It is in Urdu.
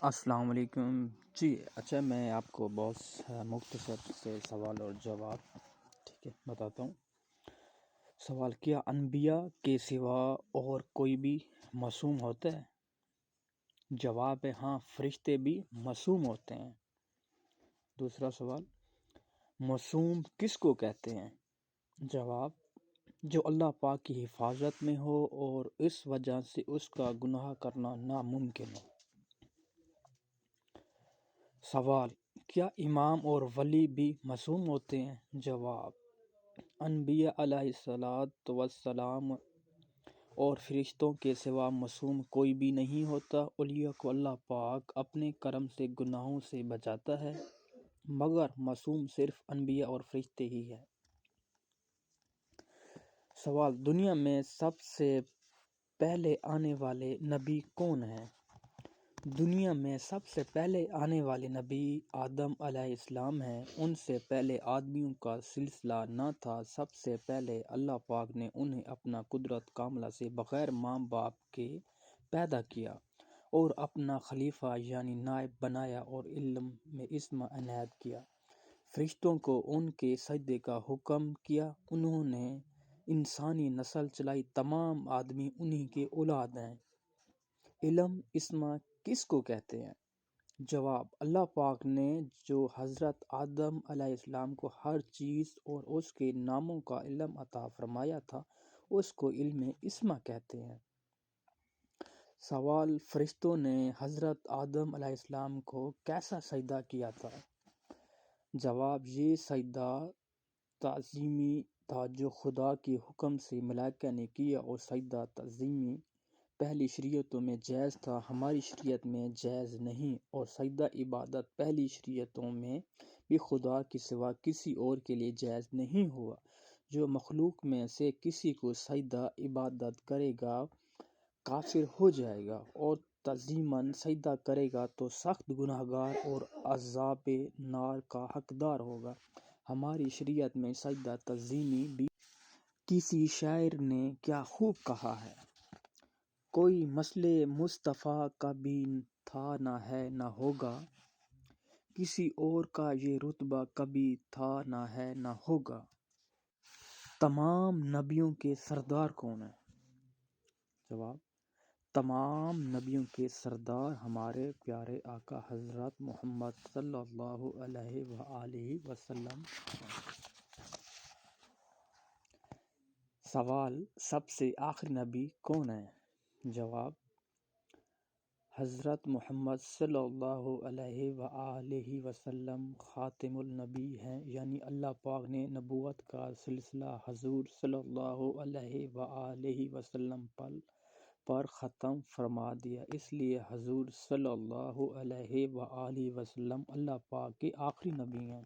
السلام علیکم جی اچھا میں آپ کو بہت مختصر سے سوال اور جواب بتاتا ہوں۔ سوال: کیا انبیاء کے سوا اور کوئی بھی معصوم ہوتا ہے؟ جواب ہے ہاں، فرشتے بھی معصوم ہوتے ہیں۔ دوسرا سوال: معصوم کس کو کہتے ہیں؟ جواب: جو اللہ پاک کی حفاظت میں ہو اور اس وجہ سے اس کا گناہ کرنا ناممکن ہو۔ سوال: کیا امام اور ولی بھی معصوم ہوتے ہیں؟ جواب: انبیاء علیہ السلام اور فرشتوں کے سوا معصوم کوئی بھی نہیں ہوتا۔ اولیاء کو اللہ پاک اپنے کرم سے گناہوں سے بچاتا ہے، مگر معصوم صرف انبیاء اور فرشتے ہی ہیں۔ سوال: دنیا میں سب سے پہلے آنے والے نبی کون ہیں؟ دنیا میں سب سے پہلے آنے والے نبی آدم علیہ السلام ہیں۔ ان سے پہلے آدمیوں کا سلسلہ نہ تھا۔ سب سے پہلے اللہ پاک نے انہیں اپنا قدرت کاملہ سے بغیر ماں باپ کے پیدا کیا اور اپنا خلیفہ یعنی نائب بنایا اور علم میں اسما عنایت کیا۔ فرشتوں کو ان کے سجدے کا حکم کیا۔ انہوں نے انسانی نسل چلائی۔ تمام آدمی انہی کے اولاد ہیں۔ علم اسما کس کو کہتے ہیں؟ جواب: اللہ پاک نے جو حضرت آدم علیہ السلام کو ہر چیز اور اس کے ناموں کا علم عطا فرمایا تھا، اس کو علم اسما کہتے ہیں۔ سوال: فرشتوں نے حضرت آدم علیہ السلام کو کیسا سجدہ کیا تھا؟ جواب: یہ سجدہ تعظیمی تھا جو خدا کے حکم سے ملائکہ نے کیا، اور سجدہ تعظیمی پہلی شریعتوں میں جائز تھا، ہماری شریعت میں جائز نہیں، اور سجدہ عبادت پہلی شریعتوں میں بھی خدا کے سوا کسی اور کے لیے جائز نہیں ہوا۔ جو مخلوق میں سے کسی کو سجدہ عبادت کرے گا کافر ہو جائے گا، اور تعظیماً سجدہ کرے گا تو سخت گنہگار اور عذاب نار کا حقدار ہوگا۔ ہماری شریعت میں سجدہ تعظیمی بھی۔ کسی شاعر نے کیا خوب کہا ہے: کوئی مثل مصطفیٰ کا بھی تھا نہ ہے نہ ہوگا، کسی اور کا یہ رتبہ کبھی تھا نہ ہے نہ ہوگا۔ تمام نبیوں کے سردار کون ہیں؟ جواب: تمام نبیوں کے سردار ہمارے پیارے آقا حضرت محمد صلی اللہ علیہ وآلہ وسلم ہیں۔ سوال: سب سے آخری نبی کون ہے؟ جواب: حضرت محمد صلی اللہ علیہ وآلہ وسلم خاتم النبی ہیں، یعنی اللہ پاک نے نبوت کا سلسلہ حضور صلی اللہ علیہ وآلہ وسلم پر ختم فرما دیا، اس لیے حضور صلی اللہ علیہ وآلہ وسلم اللہ پاک کے آخری نبی ہیں۔